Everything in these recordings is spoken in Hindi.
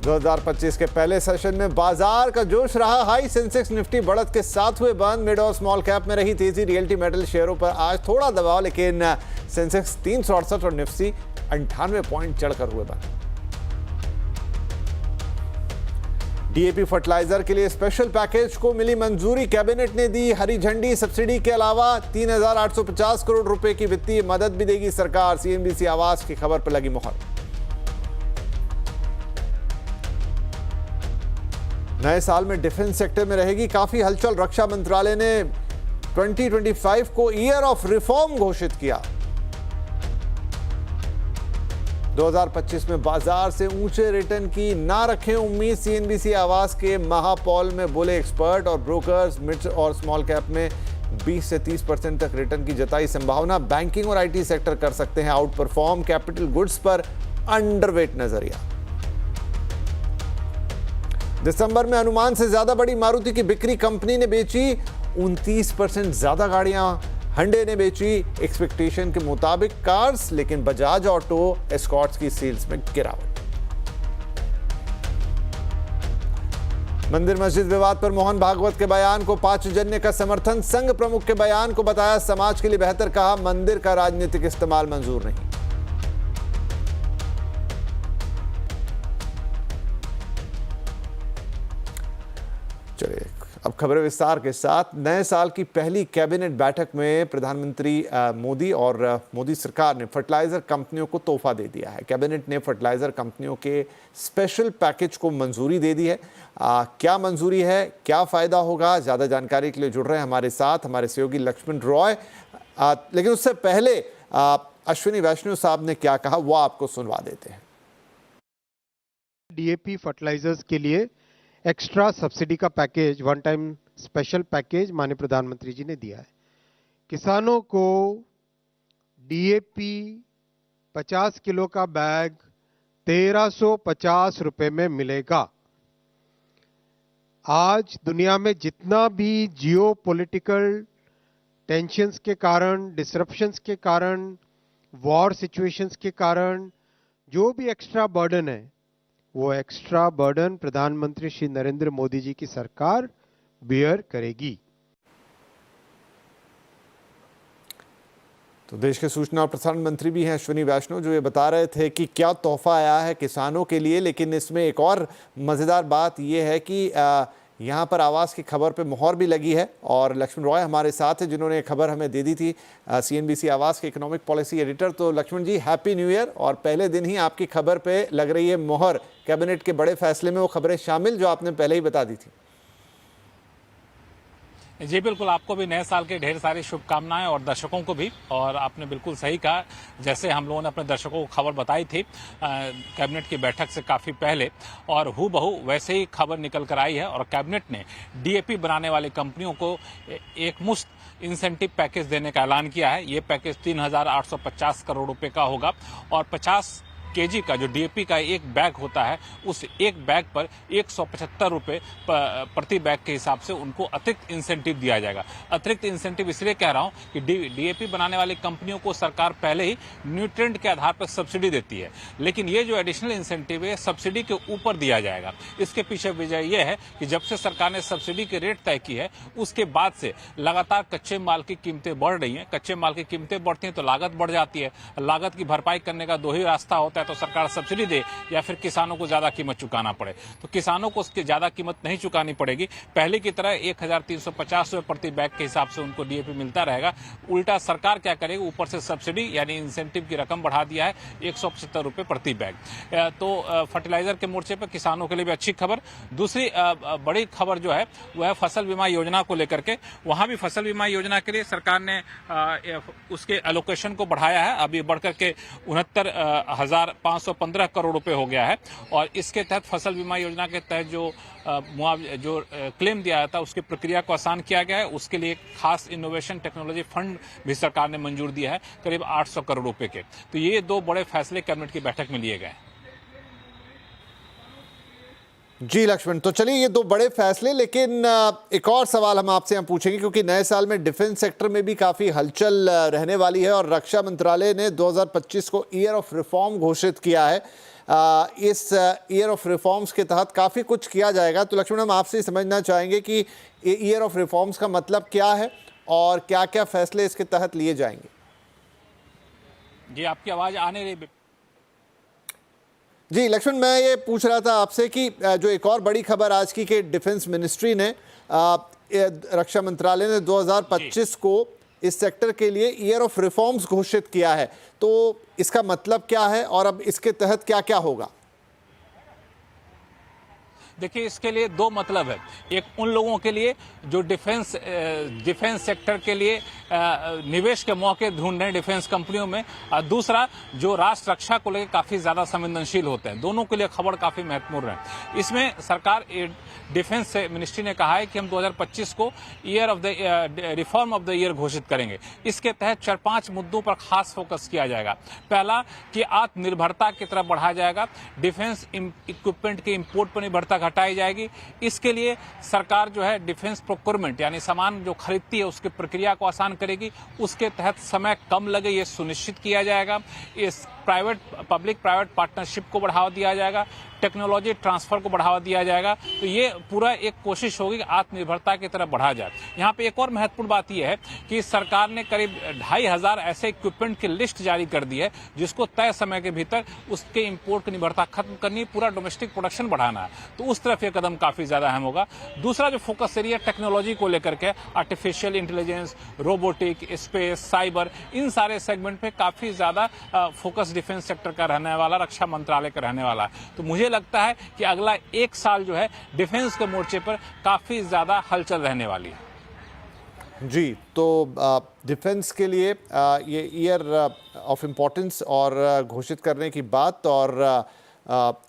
2025 के पहले सेशन में बाजार का जोश रहा हाई। सेंसेक्स निफ्टी बढ़त के साथ हुए बंद। मिड और स्मॉल कैप में रही तेजी। रियल्टी मेटल शेयरों पर आज थोड़ा दबाव, लेकिन सेंसेक्स 368 और निफ्टी 98 पॉइंट चढ़कर हुए बंद। डीएपी फर्टिलाइजर के लिए स्पेशल पैकेज को मिली मंजूरी। कैबिनेट ने दी हरी झंडी। सब्सिडी के अलावा 3,850 करोड़ रुपए की वित्तीय मदद भी देगी सरकार। सीएनबीसी आवास की खबर पर लगी मुहर। नए साल में डिफेंस सेक्टर में रहेगी काफी हलचल। रक्षा मंत्रालय ने 2025 को ईयर ऑफ रिफॉर्म घोषित किया। 2025 में बाजार से ऊंचे रिटर्न की ना रखें उम्मीद। सीएनबीसी आवास के महापौल में बोले एक्सपर्ट। और ब्रोकर्स मिड और स्मॉल कैप में 20 से 30% तक रिटर्न की जताई संभावना। बैंकिंग और आईटी सेक्टर कर सकते हैं आउट परफॉर्म। कैपिटल गुड्स पर अंडरवेट नजरिया। दिसंबर में अनुमान से ज्यादा बड़ी मारुति की बिक्री। कंपनी ने बेची 29% ज्यादा गाड़ियां। hyundai ने बेची एक्सपेक्टेशन के मुताबिक कार्स, लेकिन बजाज ऑटो एस्कॉर्ट्स की सेल्स में गिरावट। मंदिर मस्जिद विवाद पर मोहन भागवत के बयान को पांचजन्य का समर्थन। संघ प्रमुख के बयान को बताया समाज के लिए बेहतर। कहा मंदिर का राजनीतिक इस्तेमाल मंजूर नहीं। चलिए अब खबरें विस्तार के साथ। नए साल की पहली कैबिनेट बैठक में प्रधानमंत्री मोदी और मोदी सरकार ने फर्टिलाइजर कंपनियों को तोहफा दे दिया है। कैबिनेट ने फर्टिलाइजर कंपनियों के स्पेशल पैकेज को मंजूरी दे दी है। क्या मंजूरी है, क्या फायदा होगा, ज्यादा जानकारी के लिए जुड़ रहे हैं हमारे साथ हमारे सहयोगी लक्ष्मण रॉय। लेकिन उससे पहले अश्विनी वैष्णव साहब ने क्या कहा वो आपको सुनवा देते हैं। डीएपी फर्टिलाइजर्स के लिए एक्स्ट्रा सब्सिडी का package, one time special package माननीय प्रधानमंत्री जी ने दिया है। किसानों को डीएपी 50 किलो का बैग 1350 रुपए में मिलेगा। आज दुनिया में जितना भी जियो पॉलिटिकल टेंशंस के कारण, डिसरप्शंस के कारण, वॉर सिचुएशंस के कारण जो भी एक्स्ट्रा बर्डन है, वो एक्स्ट्रा बर्डन प्रधानमंत्री श्री नरेंद्र मोदी जी की सरकार बियर करेगी। तो देश के सूचना और प्रसारण मंत्री भी हैं अश्विनी वैष्णव, जो ये बता रहे थे कि क्या तोहफा आया है किसानों के लिए। लेकिन इसमें एक और मजेदार बात यह है कि यहाँ पर आवास की खबर पे मोहर भी लगी है। और लक्ष्मण रॉय हमारे साथ है जिन्होंने खबर हमें दे दी थी, सीएनबीसी आवास के इकोनॉमिक पॉलिसी एडिटर। तो लक्ष्मण जी, हैप्पी न्यू ईयर। और पहले दिन ही आपकी खबर पे लग रही है मोहर। कैबिनेट के बड़े फैसले में वो खबरें शामिल जो आपने पहले ही बता दी थी। जी बिल्कुल, आपको भी नए साल के ढेर सारी शुभकामनाएं और दर्शकों को भी। और आपने बिल्कुल सही कहा, जैसे हम लोगों ने अपने दर्शकों को खबर बताई थी कैबिनेट की बैठक से काफ़ी पहले, और हूबहू वैसे ही खबर निकल कर आई है। और कैबिनेट ने डीएपी बनाने वाली कंपनियों को एक मुश्त इंसेंटिव पैकेज देने का ऐलान किया है। ये पैकेज 3,850 करोड़ रुपए का होगा। और 50 केजी का जो डीएपी का एक बैग होता है, उस एक बैग पर 175 रुपए प्रति बैग के हिसाब से उनको अतिरिक्त इंसेंटिव दिया जाएगा। अतिरिक्त इंसेंटिव इसलिए कह रहा हूं कि डीएपी बनाने वाली कंपनियों को सरकार पहले ही न्यूट्रिएंट के आधार पर सब्सिडी देती है, लेकिन ये जो एडिशनल इंसेंटिव है सब्सिडी के ऊपर दिया जाएगा। इसके पीछे वजह यह है कि जब से सरकार ने सब्सिडी के रेट तय की है, उसके बाद से लगातार कच्चे माल की कीमतें बढ़ रही हैं। कच्चे माल की कीमतें बढ़ती हैं तो लागत बढ़ जाती है। लागत की भरपाई करने का दो ही रास्ता होता है, तो सरकार सब्सिडी दे या फिर किसानों को ज्यादा कीमत चुकाना पड़े। तो किसानों को उसकी ज्यादा कीमत नहीं चुकानी पड़ेगी। पहले की तरह 1,350 रुपए प्रति बैग के हिसाब से उनको डीएपी मिलता रहेगा। उल्टा सरकार क्या करेगी, ऊपर से सब्सिडी यानी इंसेंटिव की रकम बढ़ा दिया है 175 रुपए प्रति बैग। तो फर्टिलाइजर के मोर्चे पर किसानों के लिए भी अच्छी खबर। दूसरी बड़ी खबर जो है वह है फसल बीमा योजना को लेकर के। वहां भी फसल बीमा योजना के लिए सरकार ने उसके एलोकेशन को बढ़ाया है। अभी बढ़कर के 69,515 करोड़ रुपए हो गया है। और इसके तहत फसल बीमा योजना के तहत जो क्लेम दिया था उसकी प्रक्रिया को आसान किया गया है। उसके लिए खास इनोवेशन टेक्नोलॉजी फंड भी सरकार ने मंजूर दिया है, करीब 800 करोड़ रुपए के। तो ये दो बड़े फैसले कैबिनेट की बैठक में लिए गए। जी लक्ष्मण, तो चलिए ये दो बड़े फैसले। लेकिन एक और सवाल हम आपसे यहाँ पूछेंगे, क्योंकि नए साल में डिफेंस सेक्टर में भी काफ़ी हलचल रहने वाली है और रक्षा मंत्रालय ने 2025 को ईयर ऑफ रिफॉर्म घोषित किया है। इस ईयर ऑफ रिफॉर्म्स के तहत काफ़ी कुछ किया जाएगा। तो लक्ष्मण, हम आपसे समझना चाहेंगे कि ईयर ऑफ रिफॉर्म्स का मतलब क्या है और क्या क्या फैसले इसके तहत लिए जाएंगे। जी, आपकी आवाज़ आने रही। जी लक्ष्मण, मैं ये पूछ रहा था आपसे कि जो एक और बड़ी खबर आज की कि डिफेंस मिनिस्ट्री ने रक्षा मंत्रालय ने 2025 को इस सेक्टर के लिए ईयर ऑफ रिफॉर्म्स घोषित किया है, तो इसका मतलब क्या है और अब इसके तहत क्या क्या होगा? देखिए, इसके लिए दो मतलब है। एक उन लोगों के लिए जो डिफेंस सेक्टर के लिए निवेश के मौके ढूंढ रहे हैं डिफेंस कंपनियों में, और दूसरा जो राष्ट्र रक्षा को लेकर काफ़ी ज़्यादा संवेदनशील होते हैं। दोनों के लिए खबर काफ़ी महत्वपूर्ण है। इसमें सरकार डिफेंस मिनिस्ट्री ने कहा है कि हम 2025 को year of the reform of the year घोषित करेंगे। इसके तहत 4-5 मुद्दों पर खास फोकस किया जाएगा। पहला कि आत्मनिर्भरता की तरफ बढ़ा जाएगा, डिफेंस इक्विपमेंट की इंपोर्ट पर निर्भरता हटाई जाएगी। इसके लिए सरकार जो है डिफेंस प्रोक्योरमेंट यानी सामान जो खरीदती है उसकी प्रक्रिया को आसान करेगी। उसके तहत समय कम लगे ये सुनिश्चित किया जाएगा। इस पब्लिक प्राइवेट पार्टनरशिप को बढ़ावा दिया जाएगा, टेक्नोलॉजी ट्रांसफर को बढ़ावा दिया जाएगा। तो ये पूरा एक कोशिश होगी कि आत्मनिर्भरता की तरफ बढ़ा जाए। यहाँ पे एक और महत्वपूर्ण बात यह है कि सरकार ने करीब 2500 ऐसे इक्विपमेंट की लिस्ट जारी कर दी है जिसको तय समय के भीतर उसके इंपोर्ट की निर्भरता खत्म करनी, पूरा डोमेस्टिक प्रोडक्शन बढ़ाना है। तो उस तरफ ये कदम काफी ज्यादा अहम होगा। दूसरा जो फोकस एरिया टेक्नोलॉजी को लेकर के, artificial intelligence, robotic, space, cyber, इन सारे सेगमेंट पे काफी ज्यादा फोकस डिफेंस सेक्टर का रहने वाला, रक्षा मंत्रालय का रहने वाला है। तो मुझे लगता है कि अगला एक साल जो है डिफेंस के मोर्चे पर काफी ज्यादा हलचल रहने वाली है। जी, तो डिफेंस के लिए ये ईयर ऑफ इम्पोर्टेंस और घोषित करने की बात और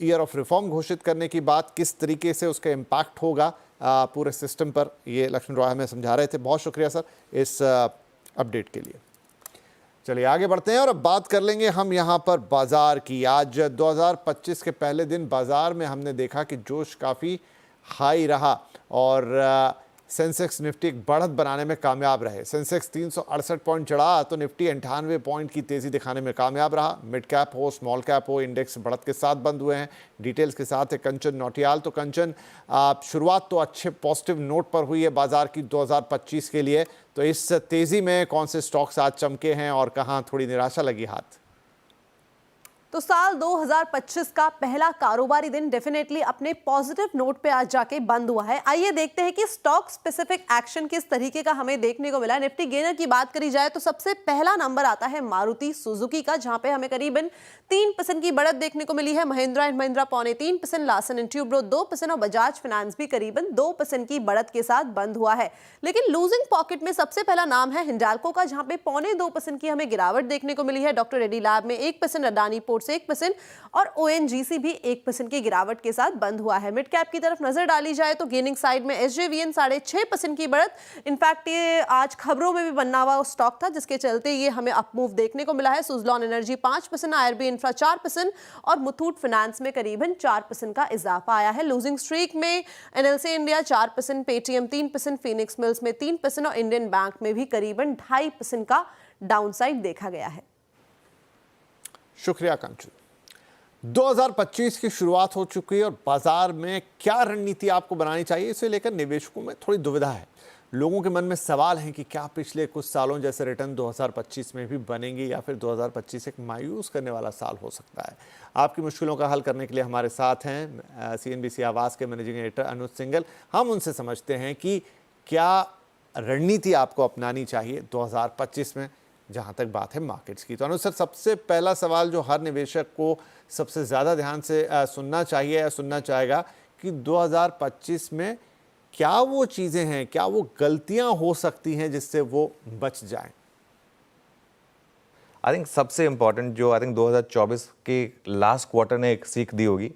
ईयर ऑफ रिफॉर्म घोषित करने की बात, किस तरीके से उसका इम्पैक्ट होगा पूरे सिस्टम पर, ये लक्ष्मण रॉय हमें समझा रहे थे। बहुत शुक्रिया सर इस अपडेट के लिए। चलिए आगे बढ़ते हैं और अब बात कर लेंगे हम यहाँ पर बाजार की। आज 2025 के पहले दिन बाजार में हमने देखा कि जोश काफ़ी हाई रहा और सेंसेक्स निफ्टी एक बढ़त बनाने में कामयाब रहे। सेंसेक्स 368 पॉइंट चढ़ा तो निफ्टी 98 पॉइंट की तेज़ी दिखाने में कामयाब रहा। मिड कैप हो स्मॉल कैप हो, इंडेक्स बढ़त के साथ बंद हुए हैं। डिटेल्स के साथ है कंचन नौटियाल। तो कंचन, शुरुआत तो अच्छे पॉजिटिव नोट पर हुई है बाजार की 2025 के लिए, तो इस तेज़ी में कौन से स्टॉक्स आज चमके हैं और कहाँ थोड़ी निराशा लगी हाथ? तो साल 2025 का पहला कारोबारी दिन डेफिनेटली अपने पॉजिटिव नोट पे आज जाके बंद हुआ है। आइए देखते हैं कि स्टॉक स्पेसिफिक एक्शन किस तरीके का हमें देखने को मिला। निफ्टी गेनर की बात करी जाए तो सबसे पहला नंबर आता है मारुति सुजुकी का, जहां पे हमें करीबन 3% की बढ़त देखने को मिली है। Mahindra and Mahindra 3.25%, Larsen and Toubro 2% और बजाज फाइनेंस भी करीबन 2% की बढ़त के साथ बंद हुआ है। लेकिन लूजिंग पॉकेट में सबसे पहला नाम है हिंडाल्को का, जहां पे 2.25% की हमें गिरावट देखने को मिली है। डॉक्टर रेड्डी लैब में 1%, अडानी पोर्ट्स 1% और ओएनजीसी भी 1% की गिरावट के साथ बंद हुआ है। मिड कैप की तरफ नजर डाली जाए तो गेनिंग साइड में एसजेवीएन 6.5% की बढ़त। इनफैक्ट ये आज खबरों में भी बना हुआ स्टॉक था जिसके चलते ये हमें अप मूव देखने को मिला है। सुजलॉन एनर्जी 5%, आईआरबी इंफ्रा 4% और मुथूट फाइनेंस में करीबन 4% का इजाफा आया है। लूजिंग स्ट्रीक में NLC India 4%, Paytm 3%, Phoenix mills में 3% और इंडियन बैंक में भी करीबन 2.5% का डाउनसाइड देखा गया है। शुक्रिया कंचन। 2025 की शुरुआत हो चुकी है और बाजार में क्या रणनीति आपको बनानी चाहिए, इसे लेकर निवेशकों में थोड़ी दुविधा है। लोगों के मन में सवाल है कि क्या पिछले कुछ सालों जैसे रिटर्न 2025 में भी बनेंगे या फिर 2025 एक मायूस करने वाला साल हो सकता है। आपकी मुश्किलों का हल करने के लिए हमारे साथ हैं सीएनबीसी आवाज़ के मैनेजिंग एडिटर अनुज सिंघल। हम उनसे समझते हैं कि क्या रणनीति आपको अपनानी चाहिए 2025 में, जहाँ तक बात है मार्केट्स की। तो अनुज सर, सबसे पहला सवाल जो हर निवेशक को सबसे ज़्यादा ध्यान से सुनना चाहिए या सुनना चाहेगा कि 2025 में क्या वो चीज़ें हैं, क्या वो गलतियां हो सकती हैं जिससे वो बच जाएं? आई थिंक सबसे इम्पॉर्टेंट जो 2024 के लास्ट क्वार्टर ने एक सीख दी होगी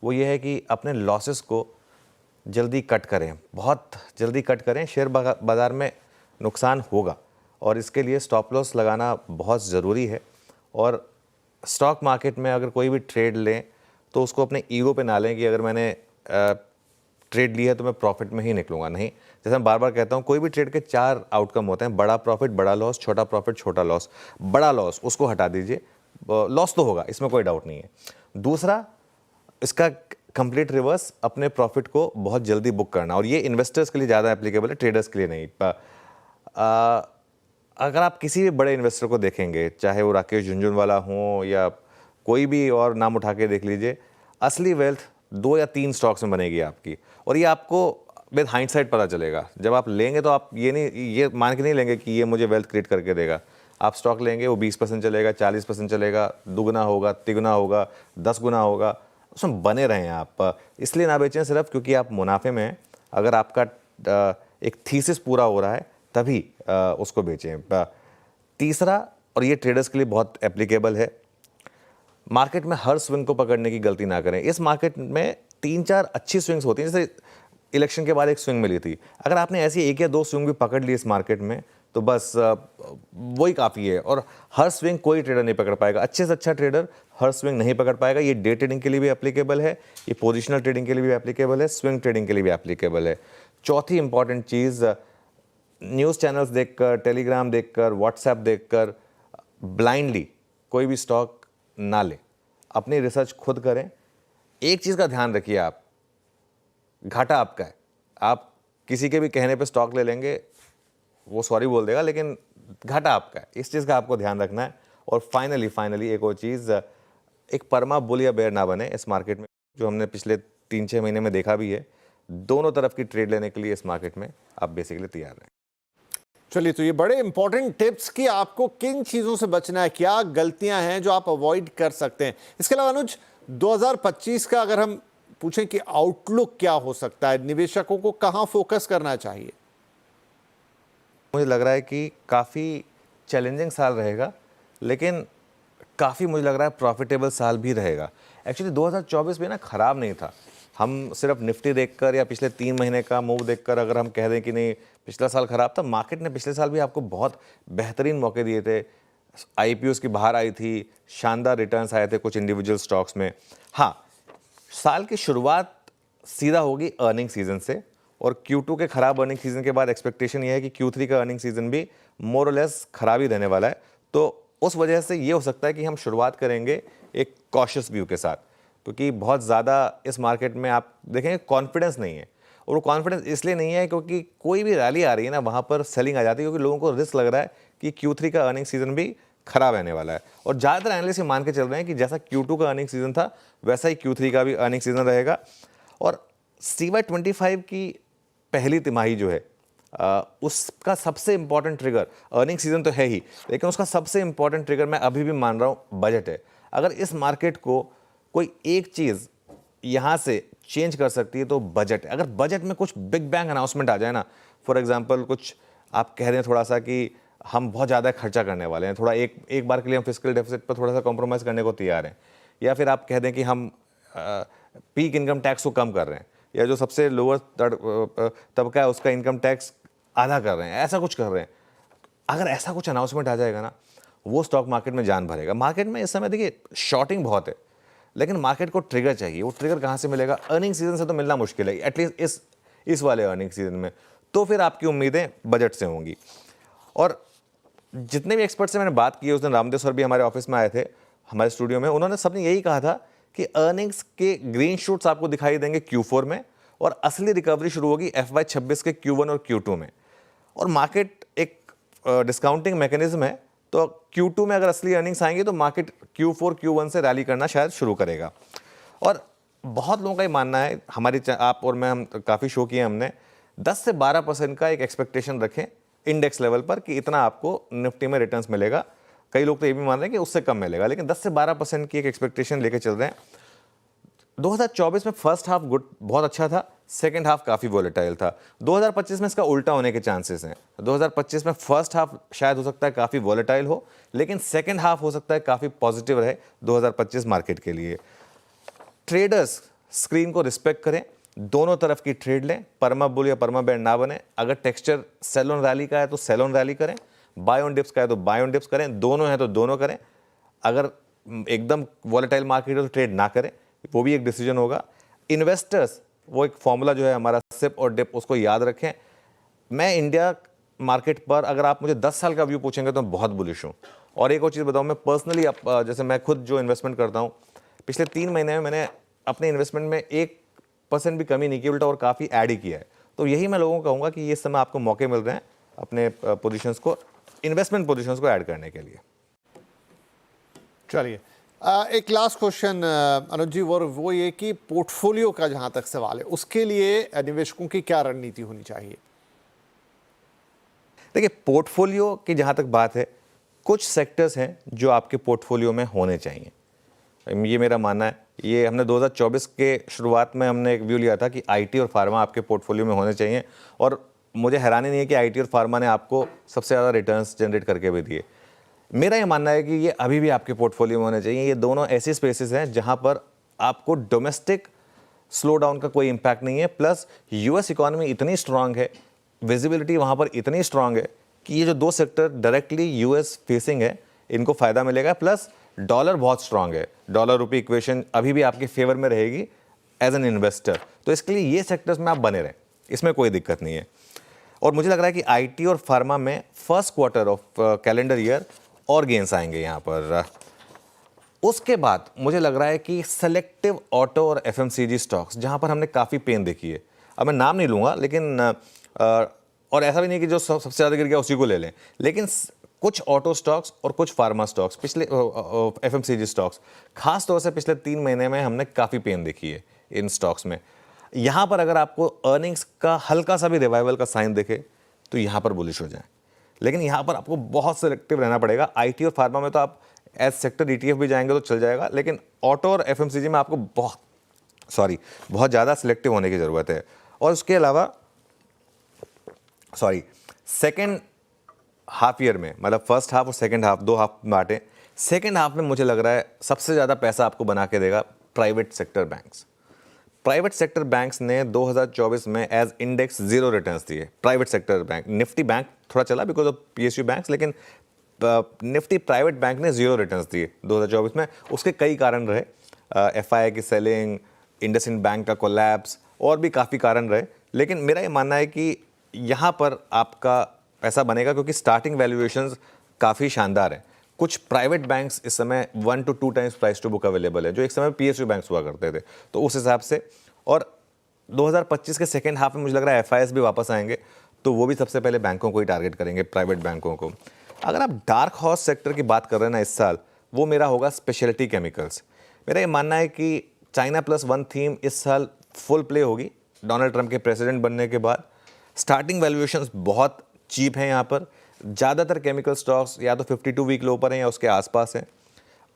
वो ये है कि अपने लॉसेस को जल्दी कट करें, बहुत जल्दी कट करें। शेयर बाज़ार में नुकसान होगा और इसके लिए स्टॉप लॉस लगाना बहुत ज़रूरी है। और स्टॉक मार्केट में अगर कोई भी ट्रेड लें तो उसको अपने ईगो पे ना लें कि अगर मैंने ट्रेड ली है तो मैं प्रॉफिट में ही निकलूंगा। नहीं, जैसे मैं बार बार कहता हूँ, कोई भी ट्रेड के 4 आउटकम होते हैं, बड़ा प्रॉफिट बड़ा लॉस, छोटा प्रॉफिट छोटा लॉस। बड़ा लॉस उसको हटा दीजिए, लॉस तो होगा, इसमें कोई डाउट नहीं है। दूसरा, इसका कंप्लीट रिवर्स अपने प्रॉफिट को बहुत जल्दी बुक करना, और ये इन्वेस्टर्स के लिए ज़्यादा एप्लीकेबल है, ट्रेडर्स के लिए नहीं। अगर आप किसी भी बड़े इन्वेस्टर को देखेंगे, चाहे वो राकेश झुनझुनवाला हो या कोई भी और नाम उठा के देख लीजिए, असली वेल्थ 2 या 3 स्टॉक्स में बनेगी आपकी, और ये आपको विद हाइंडसाइट पता चलेगा। जब आप लेंगे तो आप ये मान के नहीं लेंगे कि ये मुझे वेल्थ क्रिएट करके देगा। आप स्टॉक लेंगे, वो 20% चलेगा, 40% चलेगा, दुगना होगा, तिगुना होगा, 10 गुना होगा, उसमें बने रहें आप। इसलिए ना बेचें सिर्फ क्योंकि आप मुनाफे में हैं। अगर आपका एक थीसिस पूरा हो रहा है तभी उसको बेचें। तीसरा, और ये ट्रेडर्स के लिए बहुत एप्लीकेबल है, मार्केट में हर स्विंग को पकड़ने की गलती ना करें। इस मार्केट में 3-4 अच्छी स्विंग्स होती हैं, जैसे इलेक्शन के बाद एक स्विंग मिली थी। अगर आपने ऐसी 1 या 2 स्विंग भी पकड़ ली इस मार्केट में तो बस वही काफ़ी है, और हर स्विंग कोई ट्रेडर नहीं पकड़ पाएगा। अच्छे से अच्छा ट्रेडर हर स्विंग नहीं पकड़ पाएगा। ये डे ट्रेडिंग के लिए भी एप्लीकेबल है, ये पोजिशनल ट्रेडिंग के लिए भी एप्लीकेबल है, स्विंग ट्रेडिंग के लिए भी एप्लीकेबल है। चौथी इंपॉर्टेंट चीज़, न्यूज़ चैनल्स देखकर, टेलीग्राम देखकर, व्हाट्सएप देखकर ब्लाइंडली कोई भी स्टॉक ना ले, अपनी रिसर्च खुद करें। एक चीज़ का ध्यान रखिए, आप घाटा आपका है। आप किसी के भी कहने पे स्टॉक ले लेंगे, वो सॉरी बोल देगा, लेकिन घाटा आपका है। इस चीज़ का आपको ध्यान रखना है। और फाइनली एक और चीज़, एक परमा बुल या बेयर ना बने इस मार्केट में, जो हमने पिछले 3-6 महीने में देखा भी है। दोनों तरफ की ट्रेड लेने के लिए इस मार्केट में आप बेसिकली तैयार रहें। चलिए, तो ये बड़े इंपॉर्टेंट टिप्स कि आपको किन चीज़ों से बचना है, क्या गलतियां हैं जो आप अवॉइड कर सकते हैं। इसके अलावा अनुज, 2025 का अगर हम पूछें कि आउटलुक क्या हो सकता है, निवेशकों को कहां फोकस करना चाहिए? मुझे लग रहा है कि काफ़ी चैलेंजिंग साल रहेगा, लेकिन काफ़ी मुझे लग रहा है प्रॉफिटेबल साल भी रहेगा। एक्चुअली 2024 में ना ख़राब नहीं था। हम सिर्फ निफ्टी देखकर या पिछले 3 महीने का मूव देखकर अगर हम कह दें कि नहीं पिछला साल ख़राब था, मार्केट ने पिछले साल भी आपको बहुत बेहतरीन मौके दिए थे। IPOs की बाहर आई थी, शानदार रिटर्न्स आए थे कुछ इंडिविजुअल स्टॉक्स में। हाँ, साल की शुरुआत सीधा होगी अर्निंग सीजन से, और Q2 के खराब अर्निंग सीजन के बाद एक्सपेक्टेशन ये है कि Q3 का अर्निंग सीजन भी मोर और लेस खराब ही रहने वाला है। तो उस वजह से ये हो सकता है कि हम शुरुआत करेंगे एक कॉशियस व्यू के साथ, क्योंकि बहुत ज़्यादा इस मार्केट में आप देखेंगे कॉन्फिडेंस नहीं है। और वो कॉन्फिडेंस इसलिए नहीं है क्योंकि कोई भी रैली आ रही है ना, वहाँ पर सेलिंग आ जाती है, क्योंकि लोगों को रिस्क लग रहा है कि Q3 का अर्निंग सीजन भी खराब रहने वाला है। और ज़्यादातर एनालिस्ट ये मान के चल रहे हैं कि जैसा Q2 का अर्निंग सीजन था वैसा ही Q3 का भी अर्निंग सीजन रहेगा। और CY25 की पहली तिमाही जो है, उसका सबसे इंपॉर्टेंट ट्रिगर, अर्निंग सीजन तो है ही, लेकिन उसका सबसे इंपॉर्टेंट ट्रिगर मैं अभी भी मान रहा हूँ बजट है। अगर इस मार्केट को कोई एक चीज़ यहाँ से चेंज कर सकती है तो बजट है। अगर बजट में कुछ बिग बैंग अनाउंसमेंट आ जाए ना, फॉर एग्जांपल कुछ आप कह दें थोड़ा सा कि हम बहुत ज़्यादा खर्चा करने वाले हैं, थोड़ा एक बार के लिए हम फिस्कल डेफिसिट पर थोड़ा सा कॉम्प्रोमाइज़ करने को तैयार हैं, या फिर आप कह दें कि हम पीक इनकम टैक्स को कम कर रहे हैं, या जो सबसे लोअर तबका है उसका इनकम टैक्स आधा कर रहे हैं, ऐसा कुछ कर रहे हैं। अगर ऐसा कुछ अनाउंसमेंट आ जाएगा ना, वो स्टॉक मार्केट में जान भरेगा। मार्केट में इस समय देखिए शॉर्टिंग बहुत है, लेकिन मार्केट को ट्रिगर चाहिए। वो ट्रिगर कहाँ से मिलेगा? अर्निंग सीजन से तो मिलना मुश्किल है, एटलीस्ट इस वाले अर्निंग सीजन में। तो फिर आपकी उम्मीदें बजट से होंगी। और जितने भी एक्सपर्ट से मैंने बात की, उस दिन रामदेव सर भी हमारे ऑफिस में आए थे, हमारे स्टूडियो में, उन्होंने सबने यही कहा था कि अर्निंग्स के ग्रीन शूट्स आपको दिखाई देंगे Q4 में, और असली रिकवरी शुरू होगी FY26 के Q1 और Q2 में। और मार्केट एक डिस्काउंटिंग मैकेनिज्म है, तो Q2 में अगर असली अर्निंग्स आएंगी तो मार्केट Q4 Q1 से रैली करना शायद शुरू करेगा। और बहुत लोगों का ही मानना है, हमारी आप और मैं, हम काफ़ी शो किए हमने, 10 से 12% का एक एक्सपेक्टेशन रखें इंडेक्स लेवल पर कि इतना आपको निफ्टी में रिटर्न्स मिलेगा। कई लोग तो ये भी मान रहे हैं कि उससे कम मिलेगा, लेकिन 10 से 12% की एक एक्सपेक्टेशन लेके चल रहे हैं। 2024 में फर्स्ट हाफ बहुत अच्छा था, सेकंड हाफ काफ़ी वॉलेटाइल था। 2025 में इसका उल्टा होने के चांसेस हैं। 2025 में फर्स्ट हाफ शायद हो सकता है काफ़ी वॉलेटाइल हो, लेकिन सेकंड हाफ हो सकता है काफ़ी पॉजिटिव रहे 2025 मार्केट के लिए। ट्रेडर्स स्क्रीन को रिस्पेक्ट करें, दोनों तरफ की ट्रेड लें, परमा बुल या परमा बेयर ना बने। अगर टेक्सचर सेल ऑन रैली का है तो सेल ऑन रैली करें, बाय ऑन डिप्स का है तो बाय ऑन डिप्स करें, दोनों है तो दोनों करें। अगर एकदम वॉलेटाइल मार्केट है तो ट्रेड ना करें, वो भी एक डिसीजन होगा। इन्वेस्टर्स, वो एक फॉर्मूला जो है हमारा सिप और डिप, उसको याद रखें। मैं इंडिया मार्केट पर अगर आप मुझे 10 साल का व्यू पूछेंगे तो मैं बहुत बुलिश हूँ। और एक और चीज़ बताऊँ, मैं पर्सनली जैसे मैं खुद जो इन्वेस्टमेंट करता हूँ, पिछले 3 महीने में मैंने अपने इन्वेस्टमेंट में 1% भी कमी नहीं की, उल्टा और काफ़ी ऐड ही किया है। तो यही मैं लोगों को कहूँगा कि ये समय आपको मौके मिल रहे हैं अपने पोजीशंस को, इन्वेस्टमेंट पोजीशंस को ऐड करने के लिए। चलिए, एक लास्ट क्वेश्चन अनुज जी, वो ये कि पोर्टफोलियो का जहां तक सवाल है, उसके लिए निवेशकों की क्या रणनीति होनी चाहिए? देखिए, पोर्टफोलियो की जहाँ तक बात है, कुछ सेक्टर्स हैं जो आपके पोर्टफोलियो में होने चाहिए, ये मेरा मानना है। ये हमने 2024 के शुरुआत में हमने एक व्यू लिया था कि आईटी और फार्मा आपके पोर्टफोलियो में होने चाहिए, और मुझे हैरानी नहीं है कि आईटी और फार्मा ने आपको सबसे ज़्यादा रिटर्न्स जनरेट करके भी दिए। मेरा ये मानना है कि ये अभी भी आपके पोर्टफोलियो में होने चाहिए। ये दोनों ऐसी स्पेसेस हैं जहाँ पर आपको डोमेस्टिक स्लो डाउन का कोई इम्पैक्ट नहीं है, प्लस यूएस इकोनॉमी इतनी स्ट्रांग है, विजिबिलिटी वहाँ पर इतनी स्ट्रांग है कि ये जो दो सेक्टर डायरेक्टली यूएस फेसिंग है, इनको फ़ायदा मिलेगा। प्लस डॉलर बहुत स्ट्रांग है, डॉलर रुपी इक्वेशन अभी भी आपके फेवर में रहेगी एज एन इन्वेस्टर, तो इसके लिए ये सेक्टर्स में आप बने रहें, इसमें कोई दिक्कत नहीं है। और मुझे लग रहा है कि आईटी और फार्मा में first quarter of calendar year और गेंस आएंगे यहाँ पर। उसके बाद मुझे लग रहा है कि सेलेक्टिव ऑटो और एफएमसीजी स्टॉक्स, जहाँ पर हमने काफ़ी पेन देखी है, अब मैं नाम नहीं लूँगा, लेकिन और ऐसा भी नहीं कि जो सबसे ज़्यादा गिर गया उसी को ले लें, लेकिन कुछ ऑटो स्टॉक्स और कुछ फार्मा स्टॉक्स, पिछले एफएमसीजी स्टॉक्स खास तौर से पिछले 3 महीने में हमने काफ़ी पेन देखी है इन स्टॉक्स में। यहाँ पर अगर आपको अर्निंग्स का हल्का सा भी रिवाइवल का साइन दिखे तो यहाँ पर बुलिश हो जाए, लेकिन यहाँ पर आपको बहुत सेलेक्टिव रहना पड़ेगा। आईटी और फार्मा में तो आप एज सेक्टर ईटीएफ भी जाएंगे तो चल जाएगा, लेकिन ऑटो और एफएमसीजी में आपको बहुत ज़्यादा सिलेक्टिव होने की ज़रूरत है। और उसके अलावा सेकेंड हाफ ईयर में, मतलब फर्स्ट हाफ और सेकेंड हाफ, 2 हाफ बांटे, सेकेंड हाफ में मुझे लग रहा है सबसे ज़्यादा पैसा आपको बना के देगा private sector banks. Private sector banks ने 2024 में एज इंडेक्स 0 रिटर्न्स दिए। Private sector bank, Nifty bank थोड़ा चला बिकॉज ऑफ पीएसयू बैंक्स, लेकिन निफ्टी प्राइवेट बैंक ने 0 रिटर्न्स दिए 2024 में। उसके कई कारण रहे, एफआईआई की सेलिंग, इंडसइंड बैंक का कोलैप्स, और भी काफ़ी कारण रहे, लेकिन मेरा ये मानना है कि यहाँ पर आपका पैसा बनेगा क्योंकि स्टार्टिंग वैल्यूएशंस काफ़ी शानदार है। कुछ प्राइवेट बैंक्स इस समय 1 to 2 times price to book available है, जो एक समय पीएसयू बैंक्स हुआ करते थे, तो उस हिसाब से। और 2025 के सेकेंड हाफ में मुझे लग रहा है एफआईएस भी वापस आएंगे, तो वो भी सबसे पहले बैंकों को ही टारगेट करेंगे, प्राइवेट बैंकों को। अगर आप डार्क हॉर्स सेक्टर की बात कर रहे हैं ना इस साल, वो मेरा होगा स्पेशलिटी केमिकल्स। मेरा ये मानना है कि चाइना +1 थीम इस साल फुल प्ले होगी डोनाल्ड ट्रंप के प्रेसिडेंट बनने के बाद। स्टार्टिंग वैल्यूएशंस बहुत चीप हैं यहाँ पर, ज़्यादातर केमिकल स्टॉक्स या तो 52 वीक लो पर हैं या उसके आसपास हैं।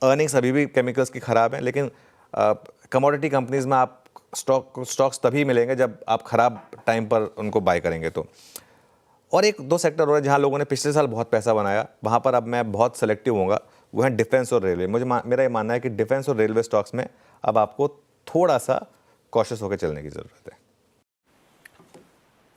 अर्निंग्स अभी भी केमिकल्स की ख़राब हैं, लेकिन कमोडिटी कंपनीज़ में आप स्टॉक्स तभी मिलेंगे जब आप ख़राब टाइम पर उनको बाय करेंगे तो। और 1-2 सेक्टर और जहाँ लोगों ने पिछले साल बहुत पैसा बनाया, वहाँ पर अब मैं बहुत सेलेक्टिव होऊंगा, वो है डिफेंस और रेलवे। मेरा ये मानना है कि डिफेंस और रेलवे स्टॉक्स में अब आपको थोड़ा सा कॉशियस होकर चलने की ज़रूरत है।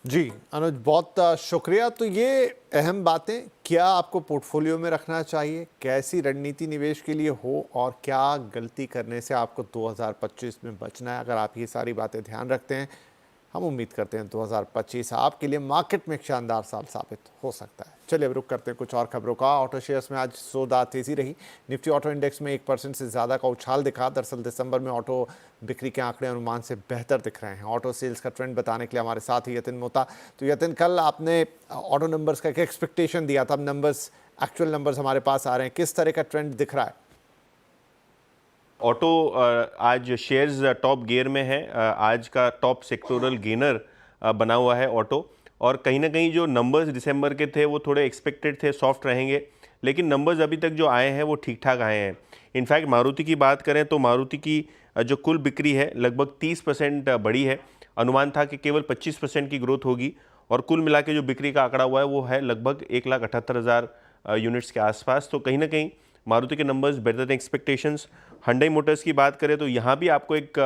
जी अनुज, बहुत शुक्रिया। तो ये अहम बातें, क्या आपको पोर्टफोलियो में रखना चाहिए, कैसी रणनीति निवेश के लिए हो, और क्या गलती करने से आपको 2025 में बचना है, अगर आप ये सारी बातें ध्यान रखते हैं, हम उम्मीद करते हैं 2025 आपके लिए मार्केट में एक शानदार साल साबित हो सकता है। चलिए अब रुक करते हैं कुछ और खबरों का। ऑटो शेयर्स में आज सौदा तेजी रही। निफ्टी ऑटो इंडेक्स में 1% से ज़्यादा का उछाल दिखा। दरअसल दिसंबर में ऑटो बिक्री के आंकड़े अनुमान से बेहतर दिख रहे हैं। ऑटो सेल्स का ट्रेंड बताने के लिए हमारे साथ ही यतिन मोता। तो यतिन, कल आपने ऑटो नंबर्स का एक एक्सपेक्टेशन दिया था, अब नंबर्स, एक्चुअल नंबर्स हमारे पास आ रहे हैं, किस तरह का ट्रेंड दिख रहा है? ऑटो आज शेयर्स टॉप गियर में है, आज का टॉप सेक्टोरल गेनर बना हुआ है ऑटो। और कहीं ना कहीं जो नंबर्स दिसंबर के थे वो थोड़े एक्सपेक्टेड थे, सॉफ्ट रहेंगे, लेकिन नंबर्स अभी तक जो आए हैं वो ठीक ठाक आए हैं। इनफैक्ट मारुति की बात करें तो मारुति की जो कुल बिक्री है लगभग 30% बढ़ी है। अनुमान था कि केवल 25% की ग्रोथ होगी, और कुल मिला के जो बिक्री का आंकड़ा हुआ है वो है लगभग 1,78,000 यूनिट्स के आसपास। तो कहीं ना कहीं मारुति के numbers better than expectations. Hyundai Motors की बात करें तो यहाँ भी आपको एक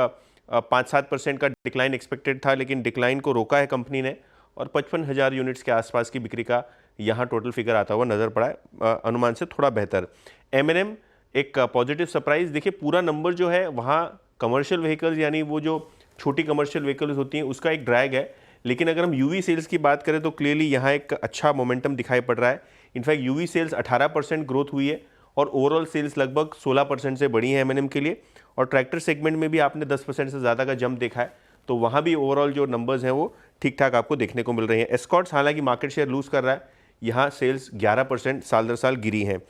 5-7% का डिक्लाइन एक्सपेक्टेड था, लेकिन डिक्लाइन को रोका है कंपनी ने, और 55,000 यूनिट्स के आसपास की बिक्री का यहाँ टोटल फिगर आता हुआ नज़र पड़ा है, अनुमान से थोड़ा बेहतर। M&M एक पॉजिटिव सरप्राइज। देखिए पूरा नंबर जो है वहाँ कमर्शियल व्हीकल्स, यानी वो जो छोटी कमर्शियल व्हीकल्स होती हैं, उसका एक ड्रैग है, लेकिन अगर हम यूवी सेल्स की बात करें तो क्लियरली यहाँ एक अच्छा मोमेंटम दिखाई पड़ रहा है। इनफैक्ट यूवी सेल्स 18% ग्रोथ हुई है, और ओवरऑल सेल्स लगभग 16% से बढ़ी है M&M के लिए। और ट्रैक्टर सेगमेंट में भी आपने 10% से ज़्यादा का जंप देखा है, तो वहाँ भी ओवरऑल जो नंबर्स हैं वो ठीक ठाक आपको देखने को मिल रही हैं। एस्कॉर्ट्स हालांकि मार्केट शेयर लूज़ कर रहा है, यहाँ सेल्स 11% साल दर साल गिरी हैं।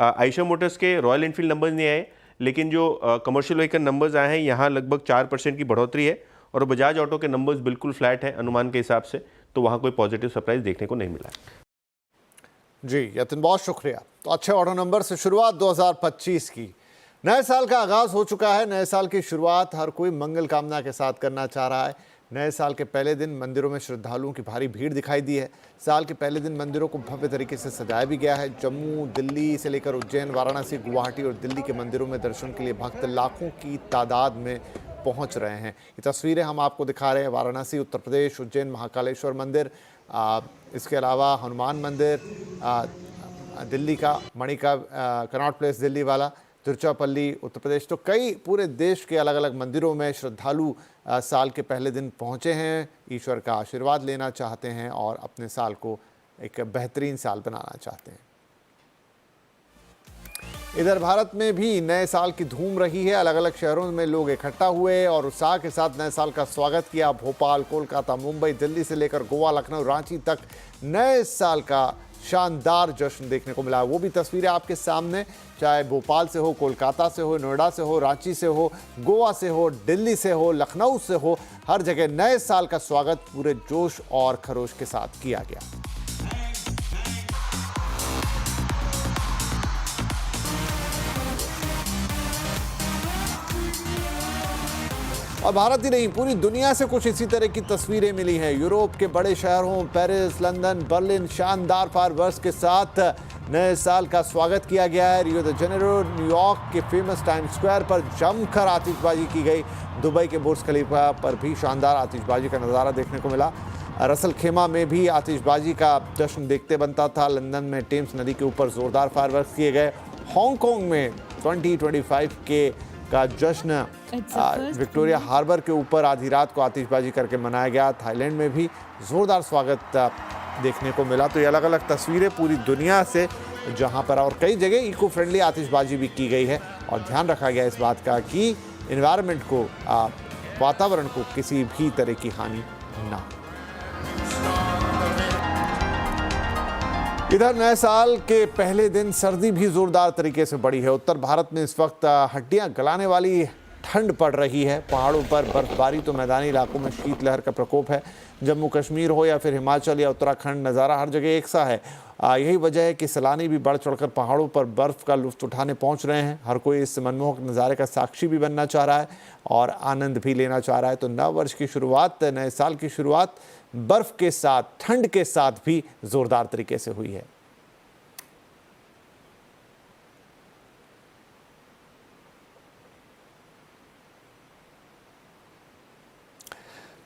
आयशर मोटर्स के रॉयल एनफील्ड नंबर्स नहीं आए, लेकिन जो कमर्शियल व्हीकल नंबर्स आए हैं यहाँ लगभग 4% की बढ़ोतरी है, और बजाज ऑटो के नंबर्स बिल्कुल फ्लैट है अनुमान के हिसाब से, तो वहाँ कोई पॉजिटिव सरप्राइज देखने को नहीं मिला है। जी यतिन, बहुत शुक्रिया। तो अच्छे ऑटो नंबर से शुरुआत 2025 की। नए साल का आगाज हो चुका है। नए साल की शुरुआत हर कोई मंगल कामना के साथ करना चाह रहा है। नए साल के पहले दिन मंदिरों में श्रद्धालुओं की भारी भीड़ दिखाई दी है। साल के पहले दिन मंदिरों को भव्य तरीके से सजाया भी गया है। जम्मू, दिल्ली से लेकर उज्जैन, वाराणसी, गुवाहाटी और दिल्ली के मंदिरों में दर्शन के लिए भक्त लाखों की तादाद में पहुंच रहे हैं। ये तस्वीरें हम आपको दिखा रहे हैं। वाराणसी उत्तर प्रदेश, उज्जैन महाकालेश्वर मंदिर, इसके अलावा हनुमान मंदिर, दिल्ली का मणिका कनॉट प्लेस दिल्ली वाला, तिरुचिरापल्ली उत्तर प्रदेश, तो कई पूरे देश के अलग अलग मंदिरों में श्रद्धालु साल के पहले दिन पहुंचे हैं, ईश्वर का आशीर्वाद लेना चाहते हैं और अपने साल को एक बेहतरीन साल बनाना चाहते हैं। इधर भारत में भी नए साल की धूम रही है। अलग अलग शहरों में लोग इकट्ठा हुए और उत्साह के साथ नए साल का स्वागत किया। भोपाल, कोलकाता, मुंबई, दिल्ली से लेकर गोवा, लखनऊ, रांची तक नए साल का शानदार जश्न देखने को मिला। वो भी तस्वीरें आपके सामने, चाहे भोपाल से हो, कोलकाता से हो, नोएडा से हो, रांची से हो, गोवा से हो, दिल्ली से हो, लखनऊ से हो, हर जगह नए साल का स्वागत पूरे जोश और खरोश के साथ किया गया। और भारत ही नहीं, पूरी दुनिया से कुछ इसी तरह की तस्वीरें मिली हैं। यूरोप के बड़े शहरों पेरिस, लंदन, बर्लिन शानदार फायरवर्क्स के साथ नए साल का स्वागत किया गया है। रियो द जेनेरो, न्यूयॉर्क के फेमस टाइम स्क्वायर पर जमकर आतिशबाजी की गई। दुबई के बुर्ज खलीफा पर भी शानदार आतिशबाजी का नज़ारा देखने को मिला। रसल खेमा में भी आतिशबाजी का जश्न देखते बनता था। लंदन में टेम्स नदी के ऊपर जोरदार फायरवर्क्स किए गए। हांगकांग में 2025 का जश्न विक्टोरिया हार्बर के ऊपर आधी रात को आतिशबाजी करके मनाया गया। थाईलैंड में भी जोरदार स्वागत देखने को मिला। तो ये अलग अलग तस्वीरें पूरी दुनिया से, जहां पर और कई जगह इको फ्रेंडली आतिशबाजी भी की गई है और ध्यान रखा गया इस बात का कि एनवायरनमेंट को, वातावरण को किसी भी तरह की हानि ना हो। इधर नए साल के पहले दिन सर्दी भी जोरदार तरीके से बढ़ी है। उत्तर भारत में इस वक्त हड्डियां गलाने वाली ठंड पड़ रही है। पहाड़ों पर बर्फबारी तो मैदानी इलाकों में शीतलहर का प्रकोप है। जम्मू कश्मीर हो या फिर हिमाचल या उत्तराखंड, नज़ारा हर जगह एक सा है। यही वजह है कि सैलानी भी बढ़ चढ़कर पहाड़ों पर बर्फ़ का लुत्फ़ उठाने पहुंच रहे हैं। हर कोई इस मनमोहक नज़ारे का साक्षी भी बनना चाह रहा है और आनंद भी लेना चाह रहा है। तो नव वर्ष की शुरुआत, नए साल की शुरुआत बर्फ़ के साथ, ठंड के साथ भी ज़ोरदार तरीके से हुई है।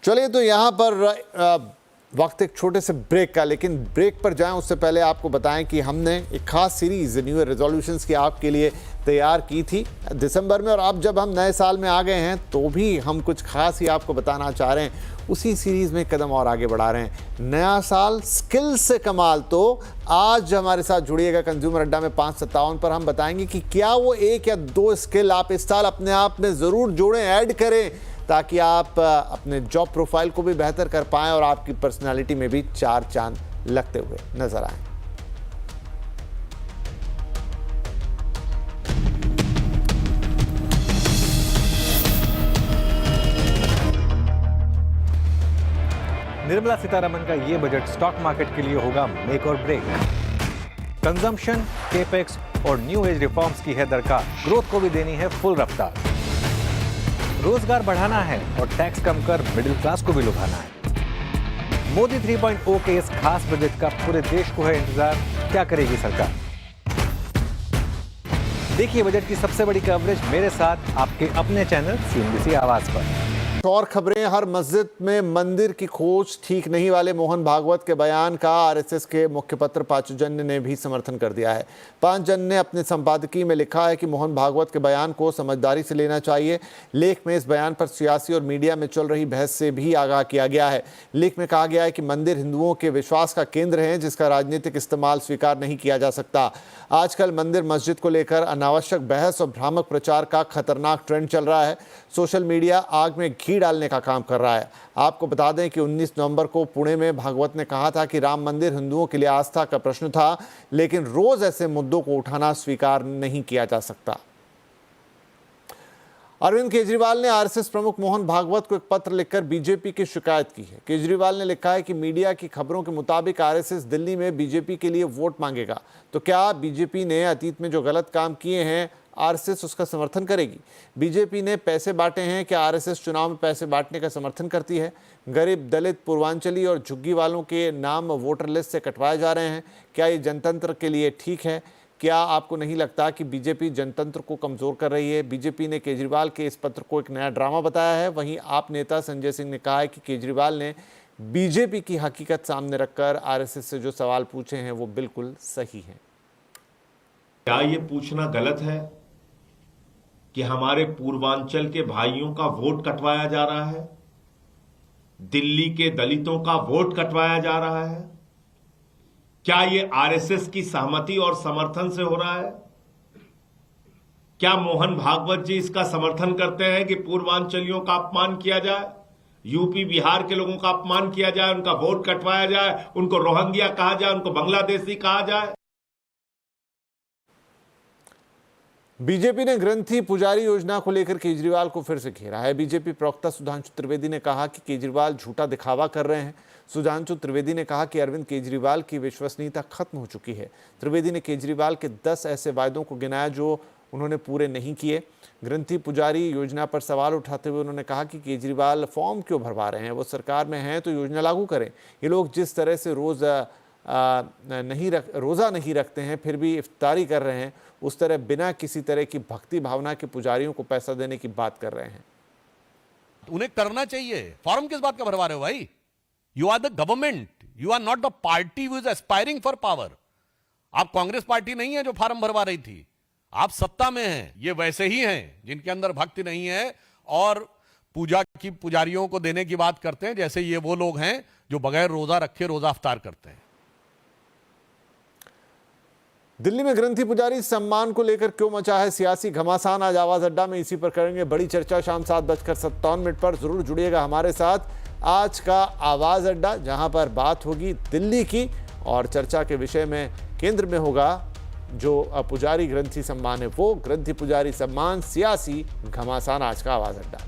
चलिए, तो यहाँ पर वक्त एक छोटे से ब्रेक का, लेकिन ब्रेक पर जाएं उससे पहले आपको बताएं कि हमने एक खास सीरीज़ न्यू ईयर रेजोल्यूशंस की आपके लिए तैयार की थी दिसंबर में, और अब जब हम नए साल में आ गए हैं तो भी हम कुछ खास ही आपको बताना चाह रहे हैं। उसी सीरीज़ में कदम और आगे बढ़ा रहे हैं। नया साल स्किल से कमाल। तो आज हमारे साथ जुड़िएगा कंज्यूमर अड्डा में 557 पर। हम बताएंगे कि क्या वो एक या दो स्किल आप इस साल अपने आप में ज़रूर जोड़ें, ऐड करें, ताकि आप अपने जॉब प्रोफाइल को भी बेहतर कर पाएं और आपकी पर्सनालिटी में भी चार चांद लगते हुए नजर आएं। निर्मला सीतारमण का ये बजट स्टॉक मार्केट के लिए होगा मेक और ब्रेक। कंजम्पशन, केपेक्स और न्यू एज रिफॉर्म्स की है दरकार। ग्रोथ को भी देनी है फुल रफ्तार। रोजगार बढ़ाना है और टैक्स कम कर मिडिल क्लास को भी लुभाना है। मोदी 3.0 के इस खास बजट का पूरे देश को है इंतजार। क्या करेगी सरकार? देखिए बजट की सबसे बड़ी कवरेज मेरे साथ आपके अपने चैनल CNBC आवाज पर। और खबरें, हर मस्जिद में मंदिर की खोज ठीक नहीं वाले मोहन भागवत के बयान का आरएसएस के मुखपत्र पांचजन्य ने भी समर्थन कर दिया है। पांचजन्य ने अपने संपादकीय में लिखा है कि मोहन भागवत के बयान को समझदारी से लेना चाहिए। लेख में इस बयान पर सियासी और मीडिया में चल रही बहस से भी आगाह किया गया है। लेख में कहा गया है कि मंदिर हिंदुओं के विश्वास का केंद्र है, जिसका राजनीतिक इस्तेमाल स्वीकार नहीं किया जा सकता। आजकल मंदिर मस्जिद को लेकर अनावश्यक बहस और भ्रामक प्रचार का खतरनाक ट्रेंड चल रहा है। सोशल मीडिया आग में घी डालने का काम कर रहा है। आपको बता दें कि 19 नवंबर को पुणे में भागवत ने कहा था कि राम मंदिर हिंदुओं के लिए आस्था का प्रश्न था, लेकिन रोज ऐसे मुद्दों को उठाना स्वीकार नहीं किया जा सकता। अरविंद केजरीवाल ने आरएसएस प्रमुख मोहन भागवत को एक पत्र लिखकर बीजेपी की शिकायत की है। केजरीवाल ने लिखा है कि मीडिया की खबरों के मुताबिक आरएसएस दिल्ली में बीजेपी के लिए वोट मांगेगा, तो क्या बीजेपी ने अतीत में जो गलत काम किए हैं आरएसएस उसका समर्थन करेगी? बीजेपी ने पैसे बांटे हैं, क्या आरएसएस चुनाव में पैसे बांटने का समर्थन करती है? गरीब, दलित, पूर्वांचली और झुग्गी वालों के नाम वोटर लिस्ट से कटवाए जा रहे हैं। क्या ये जनतंत्र के लिए ठीक है? क्या आपको नहीं लगता कि बीजेपी जनतंत्र को कमजोर कर रही है? बीजेपी ने केजरीवाल के इस पत्र को एक नया ड्रामा बताया है। वहीं आप नेता संजय सिंह ने कहा है कि केजरीवाल ने बीजेपी की हकीकत सामने रखकर आरएसएस से जो सवाल पूछे हैं वो बिल्कुल सही हैं। क्या ये पूछना गलत है कि हमारे पूर्वांचल के भाइयों का वोट कटवाया जा रहा है, दिल्ली के दलितों का वोट कटवाया जा रहा है? क्या ये आरएसएस की सहमति और समर्थन से हो रहा है? क्या मोहन भागवत जी इसका समर्थन करते हैं कि पूर्वांचलियों का अपमान किया जाए, यूपी बिहार के लोगों का अपमान किया जाए, उनका वोट कटवाया जाए, उनको रोहिंग्या कहा जाए, उनको बांग्लादेशी कहा जाए? बीजेपी ने ग्रंथी पुजारी योजना को लेकर केजरीवाल को फिर से घेरा है। बीजेपी प्रवक्ता सुधांशु त्रिवेदी ने कहा कि केजरीवाल झूठा दिखावा कर रहे हैं। सुधांशु त्रिवेदी ने कहा कि अरविंद केजरीवाल की विश्वसनीयता खत्म हो चुकी है। त्रिवेदी ने केजरीवाल के 10 ऐसे वायदों को गिनाया जो उन्होंने पूरे नहीं किए। ग्रंथी पुजारी योजना पर सवाल उठाते हुए उन्होंने कहा कि केजरीवाल फॉर्म क्यों भरवा रहे हैं? वो सरकार में हैं तो योजना लागू करें। ये लोग जिस तरह से रोज़ा नहीं रखते हैं फिर भी इफ्तारी कर रहे हैं, उस तरह बिना किसी तरह की भक्ति भावना के पुजारियों को पैसा देने की बात कर रहे हैं। उन्हें करना चाहिए। फॉर्म किस बात का भरवा रहे हो भाई? You are the government, you are not the party who is aspiring for power. आप कांग्रेस पार्टी नहीं है जो फॉर्म भरवा रही थी, आप सत्ता में हैं। ये वैसे ही हैं जिनके अंदर भक्ति नहीं है और पूजा की पुजारियों को देने की बात करते हैं, जैसे ये वो लोग हैं जो बगैर रोजा रखे रोजा अफ्तार करते हैं। दिल्ली में ग्रंथी पुजारी सम्मान को लेकर क्यों मचा है सियासी घमासान? आज आवाज अड्डा में इसी पर करेंगे बड़ी चर्चा। शाम 7:57 पर जरूर जुड़िएगा हमारे साथ। आज का आवाज अड्डा, जहां पर बात होगी दिल्ली की और चर्चा के विषय में केंद्र में होगा जो पुजारी ग्रंथी सम्मान है, वो ग्रंथी पुजारी सम्मान, सियासी घमासान। आज का आवाज अड्डा।